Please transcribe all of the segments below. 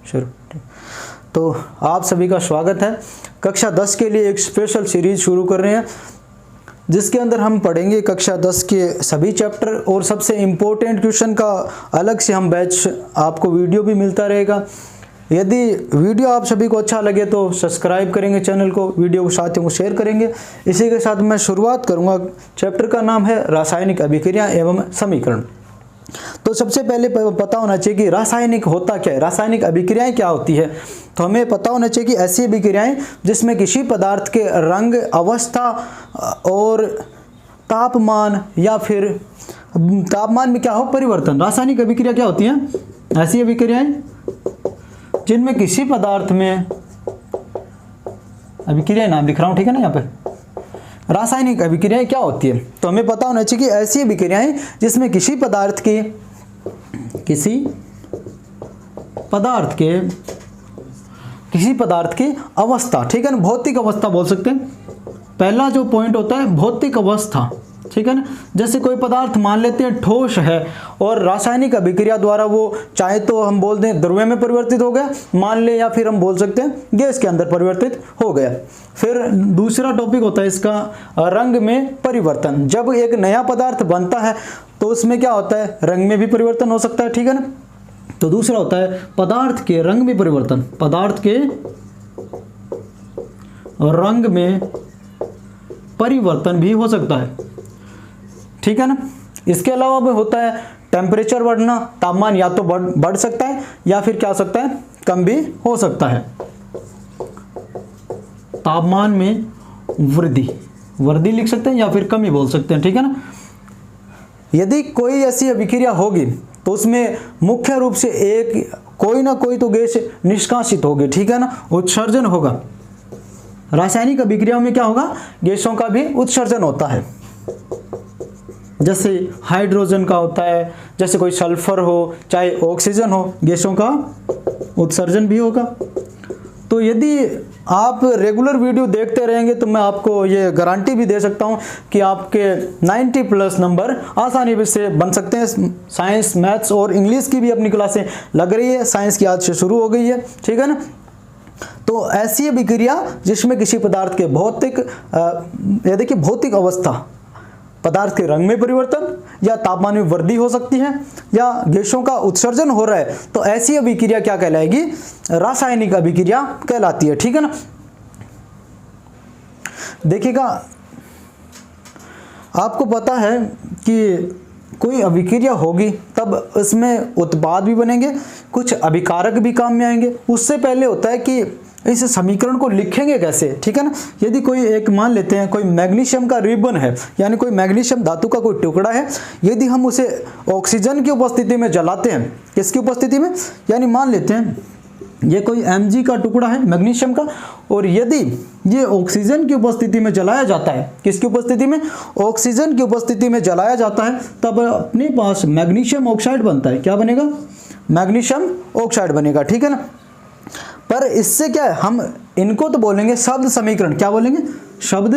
शुरू। तो आप सभी का स्वागत है। कक्षा 10 के लिए एक स्पेशल सीरीज शुरू कर रहे हैं जिसके अंदर हम पढ़ेंगे कक्षा 10 के सभी चैप्टर और सबसे इम्पोर्टेंट क्वेश्चन का अलग से हम बैच आपको वीडियो भी मिलता रहेगा। यदि वीडियो आप सभी को अच्छा लगे तो सब्सक्राइब करेंगे चैनल को, वीडियो को साथियों को शेयर करेंगे। इसी के साथ मैं शुरुआत करूंगा। चैप्टर का नाम है रासायनिक अभिक्रिया एवं समीकरण। तो सबसे पहले पता होना चाहिए कि रासायनिक होता क्या है, रासायनिक अभिक्रियाएं क्या होती है। तो हमें पता होना चाहिए कि ऐसी अभिक्रियाएं जिसमें किसी पदार्थ के रंग, अवस्था और तापमान या फिर तापमान में क्या हो परिवर्तन, रासायनिक अभिक्रिया क्या होती है, ऐसी अभिक्रियाएं जिनमें किसी पदार्थ में, अभिक्रिया नाम लिख रहा हूं ठीक है ना, यहाँ पे रासायनिक अभिक्रियाएं क्या होती है। तो हमें पता होना चाहिए कि ऐसी अभिक्रियाएं जिसमें किसी पदार्थ की अवस्था, ठीक है ना, भौतिक अवस्था बोल सकते हैं। पहला जो पॉइंट होता है भौतिक अवस्था, ठीक है ना। जैसे कोई पदार्थ मान लेते हैं ठोस है और रासायनिक अभिक्रिया द्वारा वो चाहे तो हम बोल दें द्रव्य में परिवर्तित हो गया मान ले, या फिर हम बोल सकते हैं गैस के अंदर परिवर्तित हो गया। फिर दूसरा टॉपिक होता है इसका रंग में परिवर्तन। जब एक नया पदार्थ बनता है तो उसमें क्या होता है, रंग में भी परिवर्तन हो सकता है, ठीक है ना। तो दूसरा होता है पदार्थ के रंग में परिवर्तन, पदार्थ के रंग में परिवर्तन भी हो सकता है, ठीक है ना। इसके अलावा भी होता है टेम्परेचर बढ़ना, तापमान या तो बढ़ सकता है या फिर क्या हो सकता है कम भी हो सकता है। तापमान में वृद्धि लिख सकते हैं या फिर कमी बोल सकते हैं, ठीक है ना। यदि कोई ऐसी अभिक्रिया होगी तो उसमें मुख्य रूप से कोई ना कोई तो गैस निष्कासित होगी, ठीक है ना, उत्सर्जन होगा। रासायनिक अभिक्रियाओं में क्या होगा, गैसों का भी उत्सर्जन होता है। जैसे हाइड्रोजन का होता है, जैसे कोई सल्फर हो चाहे ऑक्सीजन हो, गैसों का उत्सर्जन भी होगा। तो यदि आप रेगुलर वीडियो देखते रहेंगे तो मैं आपको ये गारंटी भी दे सकता हूँ कि आपके 90+ नंबर आसानी से बन सकते हैं। साइंस, मैथ्स और इंग्लिश की भी अपनी क्लासें लग रही है, साइंस की आज से शुरू हो गई है, ठीक है ना। तो ऐसी अभिक्रिया जिसमें किसी पदार्थ के भौतिक अवस्था, पदार्थ के रंग में परिवर्तन या तापमान में वृद्धि हो सकती है या गैसों का उत्सर्जन हो रहा है, तो ऐसी अभिक्रिया क्या कहलाएगी, रासायनिक अभिक्रिया कहलाती है, ठीक है ना। देखिएगा, आपको पता है कि कोई अभिक्रिया होगी तब इसमें उत्पाद भी बनेंगे, कुछ अभिकारक भी काम में आएंगे। उससे पहले होता है कि इस समीकरण को लिखेंगे कैसे, ठीक है ना। यदि कोई एक मान लेते हैं कोई मैग्नीशियम का रिबन है, यानी कोई मैग्नीशियम धातु का कोई टुकड़ा है, यदि हम उसे ऑक्सीजन की उपस्थिति में जलाते हैं, किसकी उपस्थिति में, यानी मान लेते हैं ये कोई Mg का टुकड़ा है मैग्नीशियम का, और यदि ये ऑक्सीजन की उपस्थिति में जलाया जाता है, किसकी उपस्थिति में, ऑक्सीजन की उपस्थिति में जलाया जाता है, तब अपने पास मैग्नीशियम ऑक्साइड बनता है। क्या बनेगा, मैग्नीशियम ऑक्साइड बनेगा, ठीक है ना। पर इससे क्या है, हम इनको तो बोलेंगे शब्द समीकरण, क्या बोलेंगे, शब्द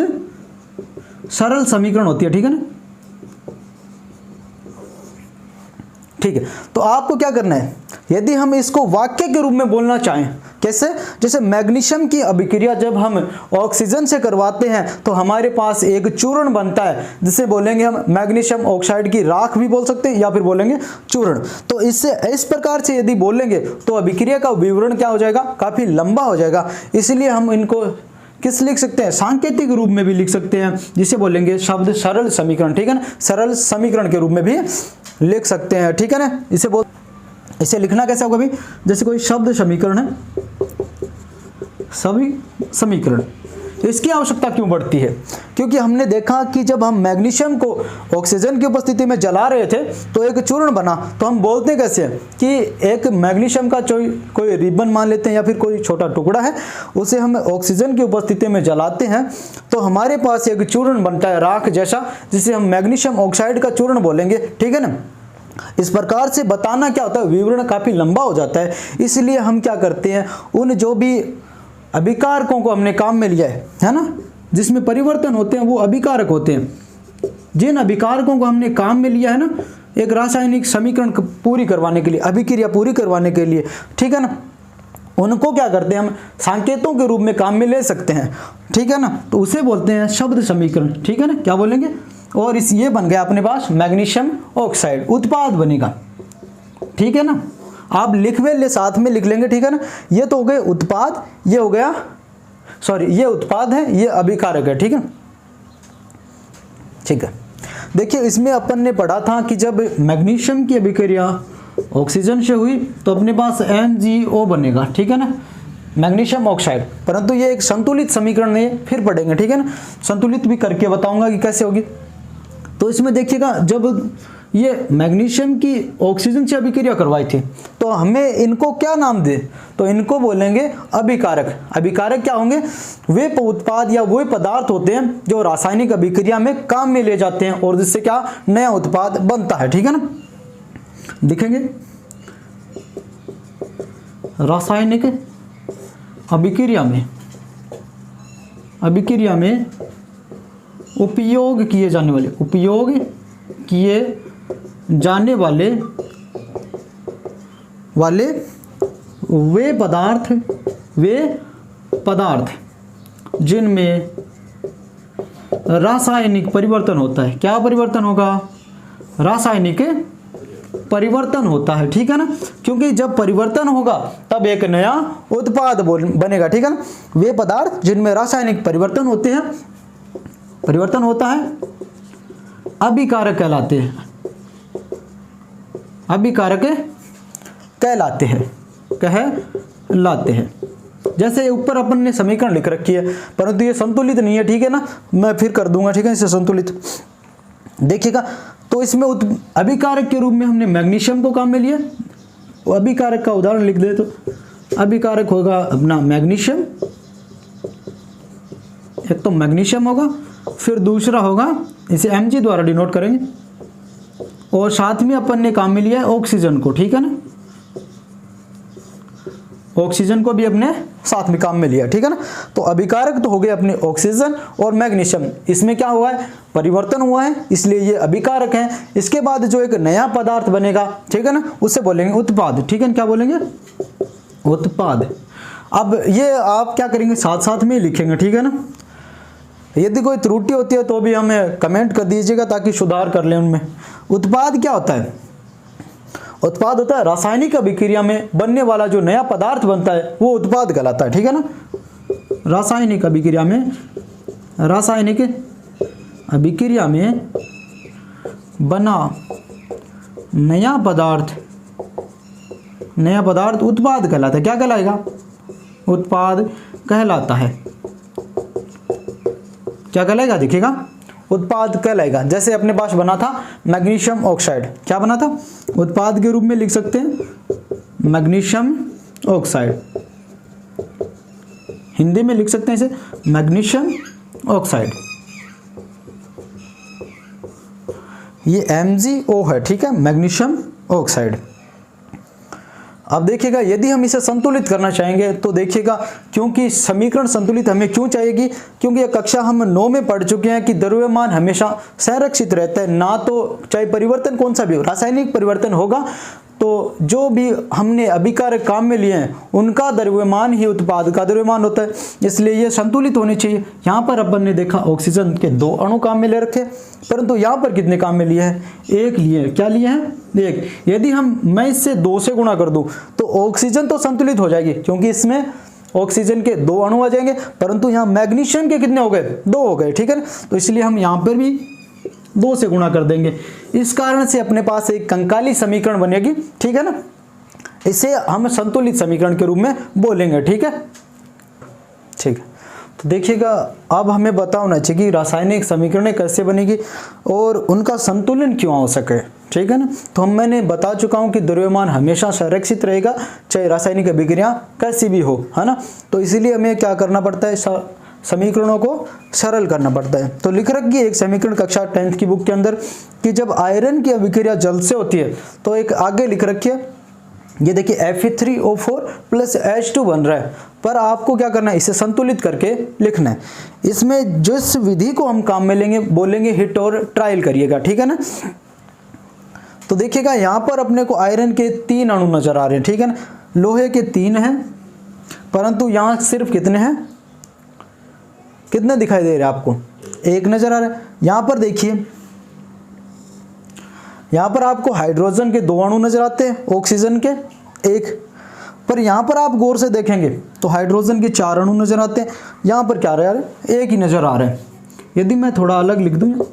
सरल समीकरण होती है, ठीक है ना। ठीक है, तो आपको क्या करना है, यदि हम इसको वाक्य के रूप में बोलना चाहें, कैसे, जैसे मैग्नीशियम की अभिक्रिया जब हम ऑक्सीजन से करवाते हैं तो हमारे पास एक चूर्ण बनता है जिसे बोलेंगे हम मैग्नीशियम ऑक्साइड की राख भी बोल सकते हैं या फिर बोलेंगे चूर्ण। तो इससे इस प्रकार से यदि बोलेंगे तो अभिक्रिया का विवरण क्या हो जाएगा, काफी लंबा हो जाएगा। इसलिए हम इनको किस लिख सकते हैं, सांकेतिक रूप में भी लिख सकते हैं, जिसे बोलेंगे शब्द सरल समीकरण, ठीक है ना, सरल समीकरण के रूप में भी लिख सकते हैं, ठीक है ना। इसे लिखना कैसे होगा भी, जैसे कोई शब्द समीकरण है, सभी समीकरण, इसकी आवश्यकता क्यों बढ़ती है, क्योंकि हमने देखा कि जब हम मैग्नीशियम को ऑक्सीजन की उपस्थिति में जला रहे थे तो एक चूर्ण बना। तो हम बोलते कैसे हैं कि एक मैग्नीशियम का कोई रिबन मान लेते हैं या फिर कोई छोटा टुकड़ा है, उसे हम ऑक्सीजन की उपस्थिति में जलाते हैं तो हमारे पास एक चूर्ण बनता है राख जैसा, जिसे हम मैग्नीशियम ऑक्साइड का चूर्ण बोलेंगे, ठीक है ना। इस प्रकार से बताना क्या होता है, विवरण काफी लंबा हो जाता है। इसलिए हम क्या करते हैं, उन जो भी अभिकारकों को हमने काम में लिया है ना, जिसमें परिवर्तन होते हैं वो अभिकारक होते हैं। जिन अभिकारकों को हमने काम में लिया है ना, एक रासायनिक समीकरण पूरी करवाने के लिए, अभिक्रिया पूरी करवाने के लिए, ठीक है ना, उनको क्या करते हैं हम संकेतों के रूप में काम में ले सकते हैं, ठीक है ना। तो उसे बोलते हैं शब्द समीकरण, ठीक है ना, क्या बोलेंगे। और इस ये बन गया अपने पास मैग्नीशियम ऑक्साइड, उत्पाद बनेगा, ठीक है ना। आप ले साथ में लिख लेंगे, ठीक है ना। ये तो हो गए उत्पाद, ये हो गया सॉरी ये उत्पाद है, ये अभिकारक है, ठीक है, ठीक है। देखिए इसमें अपन ने पढ़ा था कि जब मैग्नीशियम की अभिक्रिया ऑक्सीजन से हुई तो अपने पास MgO बनेगा, ठीक है ना, मैग्नीशियम ऑक्साइड। परंतु ये एक संतुलित समीकरण नहीं है, फिर पढ़ेंगे, ठीक है ना। संतुलित भी करके बताऊंगा कि कैसे होगी। तो इसमें देखिएगा जब ये मैग्नीशियम की ऑक्सीजन से अभिक्रिया करवाई थी तो हमें इनको क्या नाम दे, तो इनको बोलेंगे अभिकारक। अभिकारक क्या होंगे, वे उत्पाद या वो पदार्थ होते हैं जो रासायनिक अभिक्रिया में काम में ले जाते हैं और जिससे क्या नया उत्पाद बनता है, ठीक है ना। दिखेंगे रासायनिक अभिक्रिया में उपयोग किए जाने वाले वे पदार्थ जिनमें रासायनिक परिवर्तन होता है। क्या परिवर्तन होगा, रासायनिक परिवर्तन होता है, ठीक है ना। क्योंकि जब परिवर्तन होगा तब एक नया उत्पाद बनेगा, ठीक है ना। वे पदार्थ जिनमें रासायनिक परिवर्तन होते हैं, परिवर्तन होता है, अभिकारक कहलाते हैं, अभिकारक कहलाते हैं। जैसे ऊपर अपन ने समीकरण लिख रखी है परंतु ये संतुलित नहीं है, ठीक है ना, मैं फिर कर दूंगा, ठीक है, इसे संतुलित। देखिएगा तो इसमें अभिकारक के रूप में हमने मैग्नीशियम को काम में लिया। अभिकारक का उदाहरण लिख दे तो अभिकारक होगा अपना मैग्नीशियम, एक तो मैग्नीशियम होगा, फिर दूसरा होगा इसे Mg द्वारा डिनोट करेंगे, और साथ में अपन ने काम में लिया है ऑक्सीजन को, ठीक है ना, ऑक्सीजन को भी अपने साथ में काम में लिया, ठीक है ना। तो अभिकारक तो हो गए अपने ऑक्सीजन और मैग्नीशियम, इसमें क्या हुआ है, परिवर्तन हुआ है, इसलिए ये अभिकारक है। इसके बाद जो एक नया पदार्थ बनेगा, ठीक है ना, उसे बोलेंगे उत्पाद, ठीक है, क्या बोलेंगे, उत्पाद। अब ये आप क्या करेंगे, साथ साथ में लिखेंगे, ठीक है ना। यदि कोई त्रुटि होती है तो भी हमें कमेंट कर दीजिएगा ताकि सुधार कर लें उनमें। उत्पाद क्या होता है, उत्पाद होता है रासायनिक अभिक्रिया में बनने वाला जो नया पदार्थ बनता है वो उत्पाद कहलाता है, ठीक है ना। रासायनिक अभिक्रिया में बना नया पदार्थ उत्पाद कहलाता है। क्या कहलाएगा, उत्पाद कहलाता है। क्या कहलाएगा, देखिएगा उत्पाद कहलाएगा। जैसे अपने पास बना था मैग्नीशियम ऑक्साइड, क्या बना था, उत्पाद के रूप में लिख सकते हैं मैग्नीशियम ऑक्साइड, हिंदी में लिख सकते हैं इसे मैग्नीशियम ऑक्साइड। ये MgO है, ठीक है, मैग्नीशियम ऑक्साइड। अब देखिएगा यदि हम इसे संतुलित करना चाहेंगे तो देखिएगा, क्योंकि समीकरण संतुलित हमें क्यों चाहिएगी, क्योंकि यह कक्षा हम 9 में पढ़ चुके हैं कि द्रव्यमान हमेशा संरक्षित रहता है, ना तो चाहे परिवर्तन कौन सा भी हो, रासायनिक परिवर्तन होगा तो जो भी हमने अभिकारक काम में लिए हैं उनका द्रव्यमान ही उत्पाद का द्रव्यमान होता है, इसलिए ये संतुलित होने चाहिए। यहाँ पर अपन ने देखा ऑक्सीजन के 2 अणु काम में ले रखे, परंतु यहाँ पर कितने काम में लिए हैं, एक लिए, क्या लिए हैं, एक। यदि मैं इससे 2 से गुणा कर दूं तो ऑक्सीजन तो संतुलित हो जाएगी क्योंकि इसमें ऑक्सीजन के 2 अणु आ जाएंगे, परंतु यहाँ मैग्नीशियम के कितने हो गए, 2 हो गए, ठीक है ना। तो इसलिए हम यहाँ पर भी 2 से गुणा कर देंगे। इस कारण से अपने पास एक कंकाली समीकरण बनेगी, ठीक है ना। इसे हम संतुलित समीकरण के रूप में बोलेंगे, ठीक है, ठीक है। तो देखिएगा अब हमें बताना चाहिए कि रासायनिक समीकरण कैसे बनेगी और उनका संतुलन क्यों आवश्यक है, ठीक है ना। तो मैंने बता चुका हूँ कि द्रव्यमान हमेशा संरक्षित रहेगा चाहे रासायनिक अभिक्रिया कैसी भी हो, है ना। तो इसीलिए हमें क्या करना पड़ता है, समीकरणों को सरल करना पड़ता है। तो लिख रखिए एक समीकरण कक्षा 10th की बुक के अंदर कि जब आयरन की अभिक्रिया जल से होती है तो एक आगे लिख रखिए, ये देखिए Fe3O4 प्लस H2 बन रहा है, पर आपको क्या करना है, इसे संतुलित करके लिखना है। इसमें जिस विधि को हम काम में लेंगे बोलेंगे हिट और ट्रायल करिएगा, ठीक है ना। तो देखिएगा यहाँ पर अपने को आयरन के 3 अणु नजर आ रहे हैं, ठीक है ना, लोहे के 3 हैं, परंतु यहाँ सिर्फ कितने हैं, कितने दिखाई दे रहे हैं आपको, एक नज़र आ रहा है। यहाँ पर देखिए, यहाँ पर आपको हाइड्रोजन के 2 अणु नज़र आते हैं, ऑक्सीजन के 1, पर यहाँ पर आप गौर से देखेंगे तो हाइड्रोजन के 4 अणु नज़र आते हैं, यहाँ पर क्या रहा है, 1 ही नज़र आ रहा है। यदि मैं थोड़ा अलग लिख दूँ,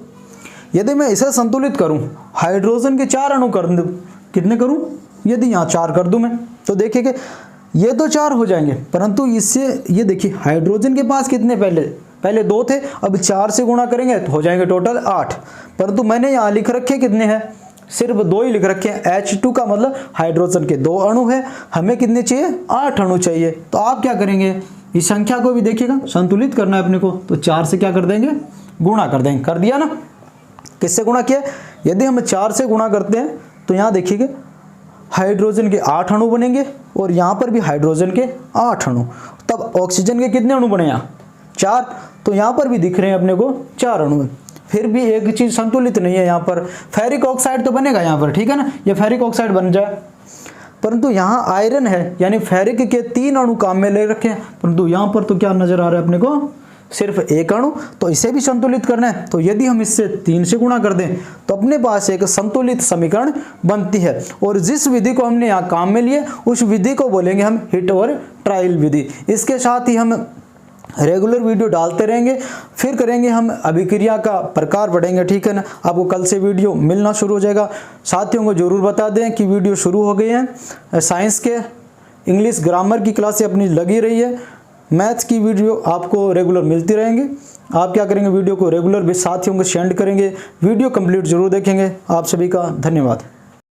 यदि मैं इसे संतुलित करूँ, हाइड्रोजन के 4 अणु कर दूँ, कितने करूँ, यदि यहाँ 4 कर दूँ मैं, तो देखिए कि ये तो 4 हो जाएंगे, परंतु इससे ये देखिए हाइड्रोजन के पास कितने पहले 2 थे, अब 4 से गुणा करेंगे तो हो जाएंगे टोटल 8, परंतु मैंने यहाँ लिख रखे कितने हैं, सिर्फ 2 ही लिख रखे हैं। H2 का मतलब हाइड्रोजन के 2 अणु है, हमें कितने चाहिए, 8 अणु चाहिए। तो आप क्या करेंगे, इस संख्या को भी देखिएगा, संतुलित करना है अपने को, तो 4 से क्या कर देंगे, गुणा कर देंगे। कर दिया ना, किससे गुणा किया, यदि हम 4 से गुणा करते हैं तो यहाँ देखिएगा हाइड्रोजन के 8 अणु बनेंगे और यहाँ पर भी हाइड्रोजन के 8 अणु, तब ऑक्सीजन के कितने अणु बने, यहाँ 4, तो यहाँ पर भी दिख रहे हैं अपने को 4 अणु। फिर भी एक चीज़ संतुलित नहीं है, यहाँ पर फेरिक ऑक्साइड तो बनेगा यहाँ पर, ठीक है ना, ये फेरिक ऑक्साइड बन जाए, परंतु यहाँ आयरन है, यानी फेरिक के 3 अणु काम में ले रखे हैं, परंतु यहाँ पर तो क्या नजर आ रहा है अपने को, सिर्फ 1 अणु, तो इसे भी संतुलित करना है। तो यदि हम इससे 3 से गुणा कर दें तो अपने पास एक संतुलित समीकरण बनती है, और जिस विधि को हमने यहाँ काम में लिए उस विधि को बोलेंगे हम हिट और ट्रायल विधि। इसके साथ ही हम रेगुलर वीडियो डालते रहेंगे, फिर करेंगे हम अभिक्रिया का प्रकार पढ़ेंगे, ठीक है ना। आपको कल से वीडियो मिलना शुरू हो जाएगा। साथियों को जरूर बता दें कि वीडियो शुरू हो गई है, साइंस के इंग्लिश ग्रामर की क्लासें अपनी लगी रही है, मैथ्स की वीडियो आपको रेगुलर मिलती रहेंगे। आप क्या करेंगे, वीडियो को रेगुलर भी साथियों को सेंड करेंगे, वीडियो कंप्लीट जरूर देखेंगे। आप सभी का धन्यवाद।